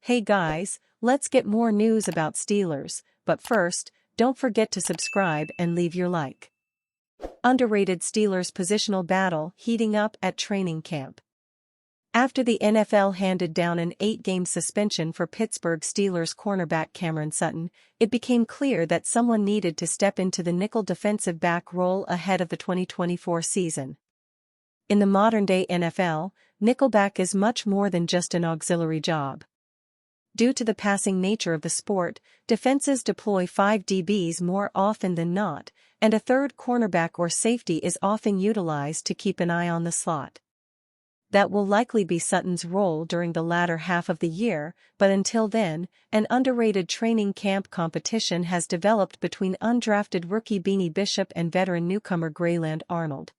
Hey guys, let's get more news about Steelers, but first, don't forget to subscribe and leave your like. Underrated Steelers positional battle heating up at training camp. After the NFL handed down an 8-game suspension for Pittsburgh Steelers cornerback Cameron Sutton, it became clear that someone needed to step into the nickel defensive back role ahead of the 2024 season. In the modern-day NFL, nickelback is much more than just an auxiliary job. Due to the passing nature of the sport, defenses deploy 5 DBs more often than not, and a third cornerback or safety is often utilized to keep an eye on the slot. That will likely be Sutton's role during the latter half of the year, but until then, an underrated training camp competition has developed between undrafted rookie Beanie Bishop and veteran newcomer Grayland Arnold.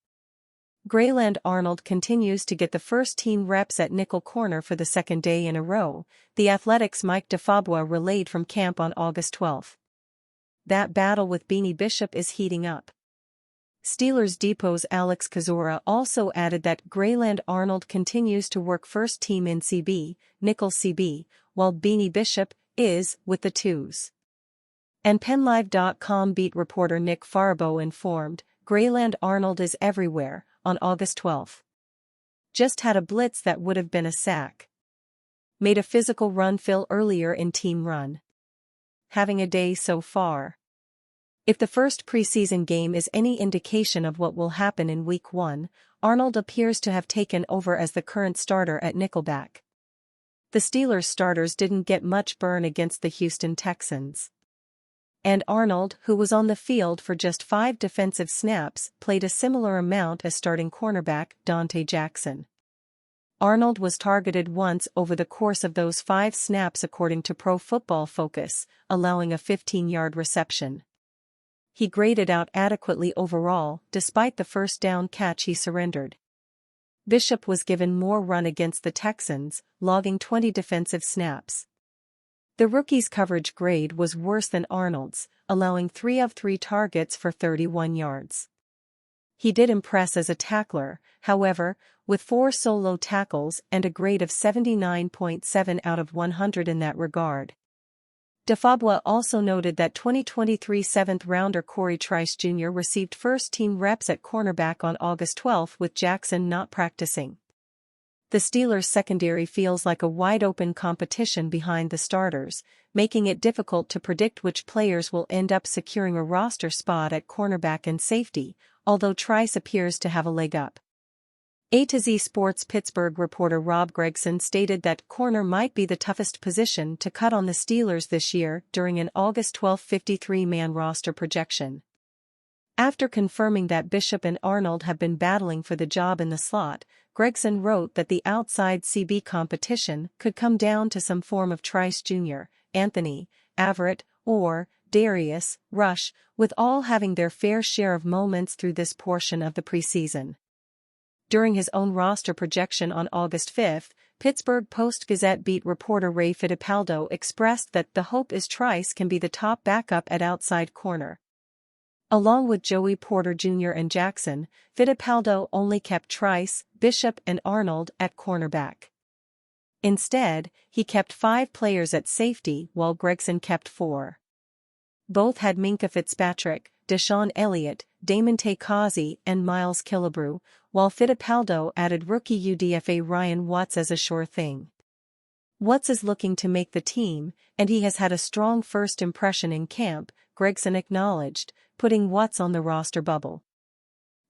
Grayland Arnold continues to get the first-team reps at nickel corner for the second day in a row, the Athletics' Mike DeFabua relayed from camp on August 12. That battle with Beanie Bishop is heating up. Steelers Depot's Alex Kozora also added that Grayland Arnold continues to work first-team in CB, nickel CB, while Beanie Bishop is with the twos. And PennLive.com beat reporter Nick Farabaugh informed, Grayland Arnold is everywhere. On August 12. Just had a blitz that would have been a sack. Made a physical run fill earlier in team run. Having a day so far. If the first preseason game is any indication of what will happen in Week 1, Arnold appears to have taken over as the current starter at nickelback. The Steelers starters didn't get much burn against the Houston Texans. And Arnold, who was on the field for just 5 defensive snaps, played a similar amount as starting cornerback Dante Jackson. Arnold was targeted once over the course of those 5 snaps according to Pro Football Focus, allowing a 15-yard reception. He graded out adequately overall, despite the first down catch he surrendered. Bishop was given more run against the Texans, logging 20 defensive snaps. The rookie's coverage grade was worse than Arnold's, allowing 3 of 3 targets for 31 yards. He did impress as a tackler, however, with 4 solo tackles and a grade of 79.7 out of 100 in that regard. DeFabua also noted that 2023 7th-rounder Corey Trice Jr. received first-team reps at cornerback on August 12 with Jackson not practicing. The Steelers' secondary feels like a wide-open competition behind the starters, making it difficult to predict which players will end up securing a roster spot at cornerback and safety, although Trice appears to have a leg up. A to Z Sports Pittsburgh reporter Rob Gregson stated that corner might be the toughest position to cut on the Steelers this year during an August 12 53-man roster projection. After confirming that Bishop and Arnold have been battling for the job in the slot, Gregson wrote that the outside CB competition could come down to some form of Trice Jr., Anthony, Averett, or Darius Rush, with all having their fair share of moments through this portion of the preseason. During his own roster projection on August 5, Pittsburgh Post-Gazette beat reporter Ray Fittipaldo expressed that the hope is Trice can be the top backup at outside corner. Along with Joey Porter Jr. and Jackson, Fittipaldo only kept Trice, Bishop and Arnold at cornerback. Instead, he kept 5 players at safety while Gregson kept 4. Both had Minkah Fitzpatrick, Deshaun Elliott, Damontae Kazee and Miles Killebrew, while Fittipaldo added rookie UDFA Ryan Watts as a sure thing. Watts is looking to make the team, and he has had a strong first impression in camp, Gregson acknowledged, putting Watts on the roster bubble.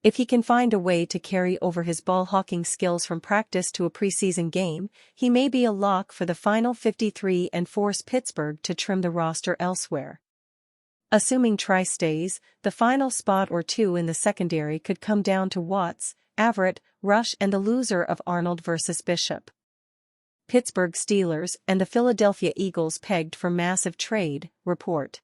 If he can find a way to carry over his ball-hawking skills from practice to a preseason game, he may be a lock for the final 53 and force Pittsburgh to trim the roster elsewhere. Assuming Trice stays, the final spot or 2 in the secondary could come down to Watts, Averett, Rush and the loser of Arnold versus Bishop. Pittsburgh Steelers and the Philadelphia Eagles pegged for massive trade, report.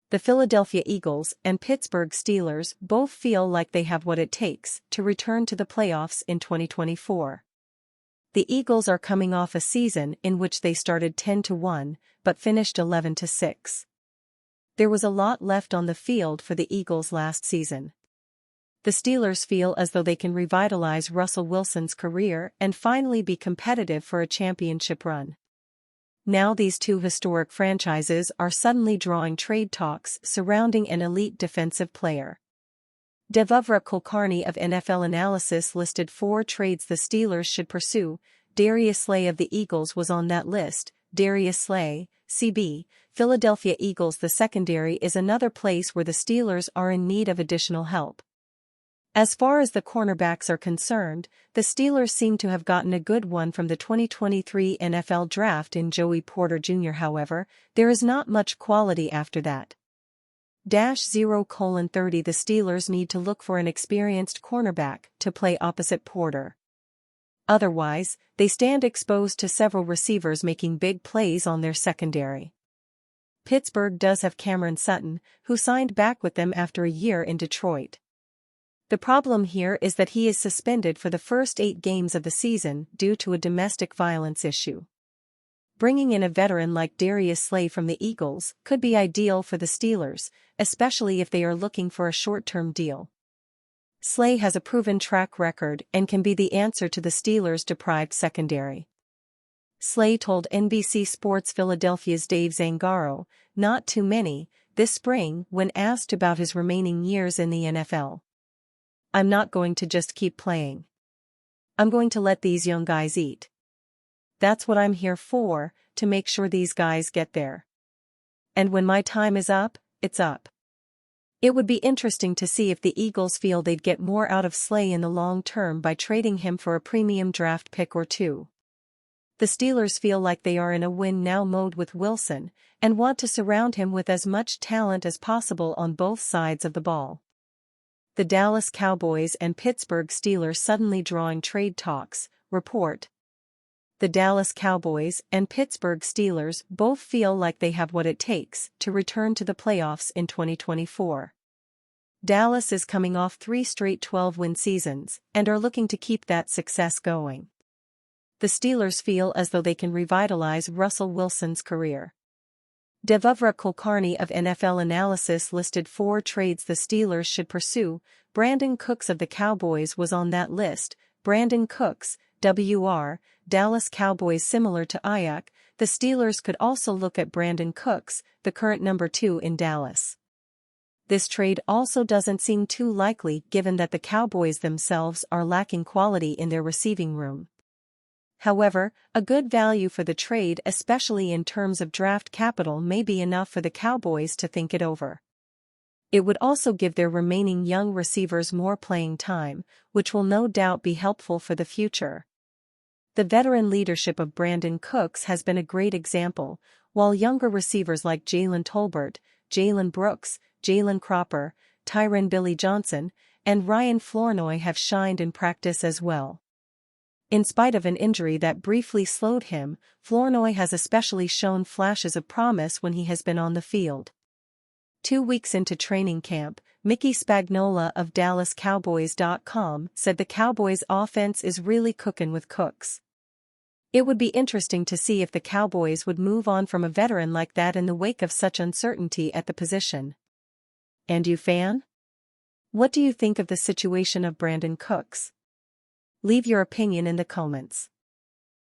The Philadelphia Eagles and Pittsburgh Steelers both feel like they have what it takes to return to the playoffs in 2024. The Eagles are coming off a season in which they started 10-1, but finished 11-6. There was a lot left on the field for the Eagles last season. The Steelers feel as though they can revitalize Russell Wilson's career and finally be competitive for a championship run. Now these two historic franchises are suddenly drawing trade talks surrounding an elite defensive player. Devavra Kulkarni of NFL Analysis listed 4 trades the Steelers should pursue. Darius Slay of the Eagles was on that list. Darius Slay, CB, Philadelphia Eagles. The secondary is another place where the Steelers are in need of additional help. As far as the cornerbacks are concerned, the Steelers seem to have gotten a good one from the 2023 NFL Draft in Joey Porter Jr. However, there is not much quality after that. -0:30 The Steelers need to look for an experienced cornerback to play opposite Porter. Otherwise, they stand exposed to several receivers making big plays on their secondary. Pittsburgh does have Cameron Sutton, who signed back with them after a year in Detroit. The problem here is that he is suspended for the first 8 games of the season due to a domestic violence issue. Bringing in a veteran like Darius Slay from the Eagles could be ideal for the Steelers, especially if they are looking for a short-term deal. Slay has a proven track record and can be the answer to the Steelers' deprived secondary. Slay told NBC Sports Philadelphia's Dave Zangaro, "Not too many," this spring when asked about his remaining years in the NFL. "I'm not going to just keep playing. I'm going to let these young guys eat. That's what I'm here for, to make sure these guys get there. And when my time is up, it's up." It would be interesting to see if the Eagles feel they'd get more out of Slay in the long term by trading him for a premium draft pick or 2. The Steelers feel like they are in a win-now mode with Wilson, and want to surround him with as much talent as possible on both sides of the ball. The Dallas Cowboys and Pittsburgh Steelers suddenly drawing trade talks, report. The Dallas Cowboys and Pittsburgh Steelers both feel like they have what it takes to return to the playoffs in 2024. Dallas is coming off 3 straight 12-win seasons and are looking to keep that success going. The Steelers feel as though they can revitalize Russell Wilson's career. Devavra Kulkarni of NFL Analysis listed 4 trades the Steelers should pursue. Brandin Cooks of the Cowboys was on that list. Brandin Cooks, WR, Dallas Cowboys. Similar to Aiyuk, the Steelers could also look at Brandin Cooks, the current number 2 in Dallas. This trade also doesn't seem too likely given that the Cowboys themselves are lacking quality in their receiving room. However, a good value for the trade, especially in terms of draft capital, may be enough for the Cowboys to think it over. It would also give their remaining young receivers more playing time, which will no doubt be helpful for the future. The veteran leadership of Brandin Cooks has been a great example, while younger receivers like Jalen Tolbert, Jalen Brooks, Jalen Cropper, Tyron Billy Johnson, and Ryan Flournoy have shined in practice as well. In spite of an injury that briefly slowed him, Flournoy has especially shown flashes of promise when he has been on the field. 2 weeks into training camp, Mickey Spagnola of DallasCowboys.com said the Cowboys' offense is really cooking with Cooks. It would be interesting to see if the Cowboys would move on from a veteran like that in the wake of such uncertainty at the position. And you, fan? What do you think of the situation of Brandin Cooks? Leave your opinion in the comments.